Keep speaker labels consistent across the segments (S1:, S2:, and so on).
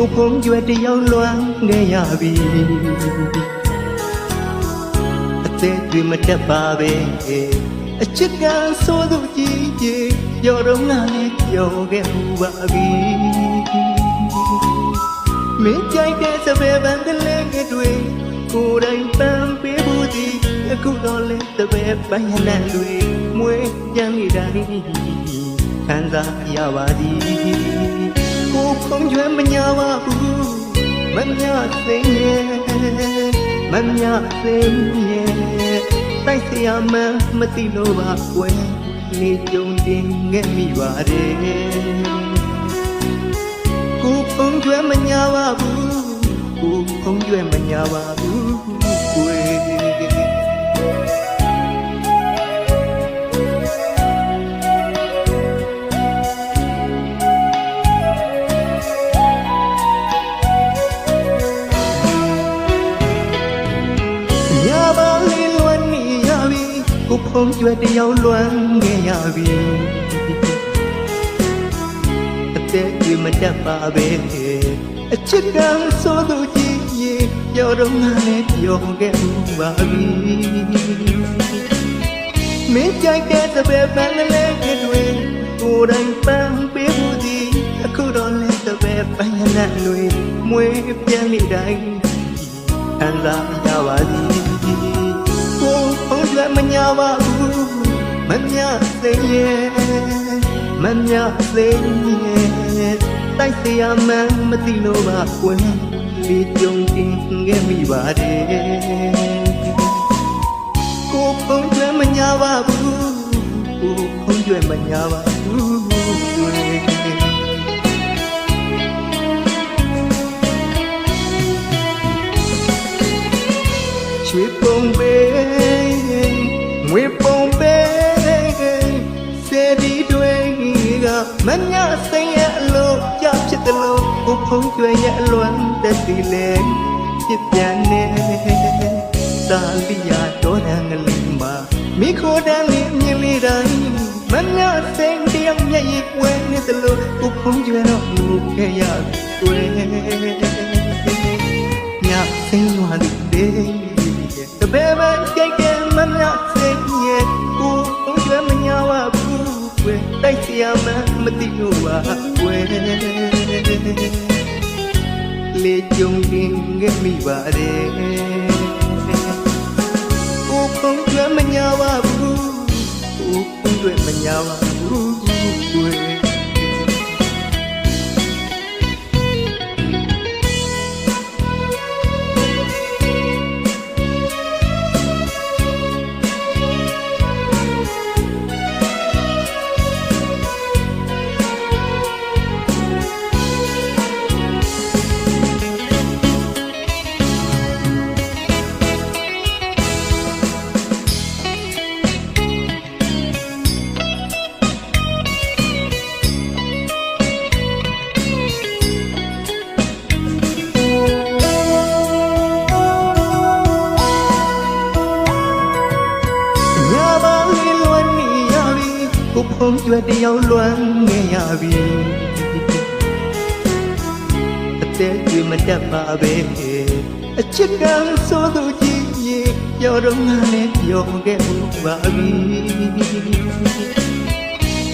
S1: ကိုဖုံးကျွဲတယောက်လွမ်းခဲ့ရပြီအသက်တွေမတက်ပါပဲအချစ်ကဆိုသူကြီးကြီးပြောတော့ငါလည်းပြောခဲ့မှုပါပြီမင်းကြိုက်တဲ့စပယ်ပန်းကလေးတွေကိုယ်တိုင်ပန်းပေးဖို့ဒီအခုတော့လဲစပယ်ပန်းရနံတွေမွေးပြန်နေတိုင်းခံစားရပါသည်ကိုဖုံးကျွဲမညာပါဘူးမညာစိတ်ရဲ့မညာစိတ်ရဲ့တိုက်စရာမှမသိလို့ပါကွယ်နေကြုံတင်ခဲ့မိပါတယ်ကိုဖုံးကျွဲမညာပါဘူးကိုဖုံးကျွဲမညာပါဘူးကွယ်ကိုဖုံးကျွဲတယောက်လွမ်းခဲ့ရပြီအသက်ကြီးမတက်ပါပဲအချစ်ကဆိုသူကြီးရေပြောတော့ငါလည်းပြောခဲ့မှုပါပြီမင်းကြိုက်တဲ့စပယ်ပန်းကလေးတွေကိုယ်တိုင်ပန်းပေးဖို့ဒီအခုတော့လဲစပယ်ပန်းရနံတွေမွေးပြန်နေတိုင်းခံစားရပါသည်ကိုဖုံးကျွဲမညာပါဘူးမညာစိတ်ရဲ့မညာစိတ်ရဲ့တိုက်စရာမှမသိလို့ပါကွယ်ဒီကြုံတင်ခဲ့မိပါတယ်ကိုဖုံးကျွဲမညာပါဘူးကိုဖုံးကျွဲမညာပါဘူးကွယ်ချွေပုံပဲငွေပုံပဲစေဒီတွေကမညာစိတ်ရဲ့အလို့ကြဖြစ်တယ်လို့ကိုဖုံးကျွဲရဲ့အလွမ်းတက်စီလေဖြစ်ပြန်နေသာလီယာတော်တန်ကလေးမှာမိခိုတန်လေးမြင်လေးတိုင်းမညာစိတ်တယောက်မျက်ရည်ဝဲနေတယ်လို့ကိုဖုံးကျွဲတော့လူခဲ့ရကွယ်ညစိတ်လွားတဲ့တပည့်ပဲကြိုက်တယ်မညာစိတ်ရဲ့ကိုဖုံးကျွဲမညာပါဘူးကွယ်တိုက်စရာမှမသိလို့ပါကွယ်လေကြုံတင်ခဲ့မိပါတယ်ကိုဖုံးကျွဲမညာပါဘူးကိုဖုံးကျွဲမညာပါဘူးကွယ်ကိုဖုံးကျွဲတယောက်လွမ်းခဲ့ရပြီအသက်ကြီးမတက်ပါပဲအချစ်ကဆိုသူကြီးရေပြောတော့ငါလည်းပြောခဲ့မှုပါပြီ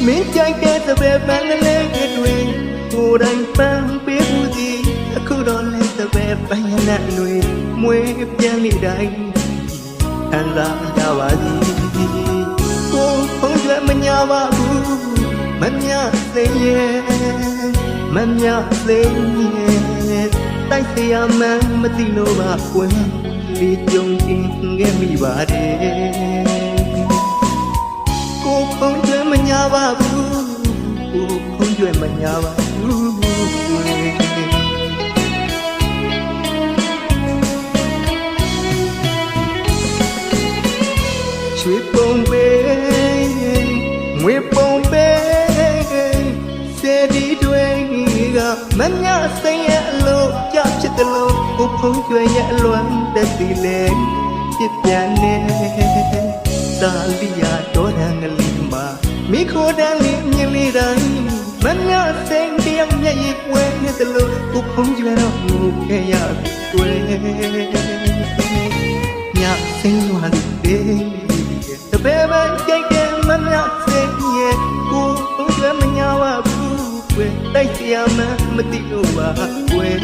S1: မင်းကြိုက်တဲ့စပယ်ပန်းကလေးတွေကိုယ်တိုင်ပန်းပေးဖို့ဒီအခုတော့လဲစပယ်ပန်းရနံတွေမွေးပြန်နေတိုင်းခံစားရပါသည်ကိုဖုံးကျွဲမညာပါဘူးမညာစိတ်ရဲ့မညာစိတ်ရဲ့တိုက်စရာမှမသိလို့ပါကွယ်ဒီကြုံတင်ခဲ့မိပါတယ်ကိုဖုံးကျွဲမညာပါဘူးကိုဖုံးကျွဲမညာပါဘူးကွယ်ချွေပုံပဲငွေပုံပဲစေဒီတွေကမညာစိတ်ရဲ့အလို့ကြဖြစ်တယ်လို့ကိုဖုံးကျွဲရဲ့အလွမ်းတက်စီလေဖြစ်ပြန်နေသာလီယာတော်တန်ကလေးမှာမိခိုတန်လေးမြင်လေးတိုင်းမ မြစိန်တယောက်မျက်ရည်ဝဲနေသလိုကိုဖုံးကြွယ်တော့ငိုခဲ့ရပြီွယ်မြစိန်ရွာသည်တပည့်မကြိုက်တဲ့မမြစိန်ရဲ့ကိုဖုံးကြွယ်မညာပါဘူးွယ်တိုက်เสียမှမသိလို့ပါွယ်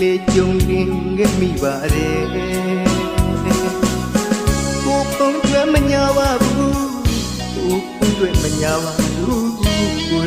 S1: လေကြုံတင်ခဲ့မိပါတယ်ကိုဖုံးကြွယ်မညာပါဘူးကိုဖုံးကြွယ်မညာပါဘူးွယ်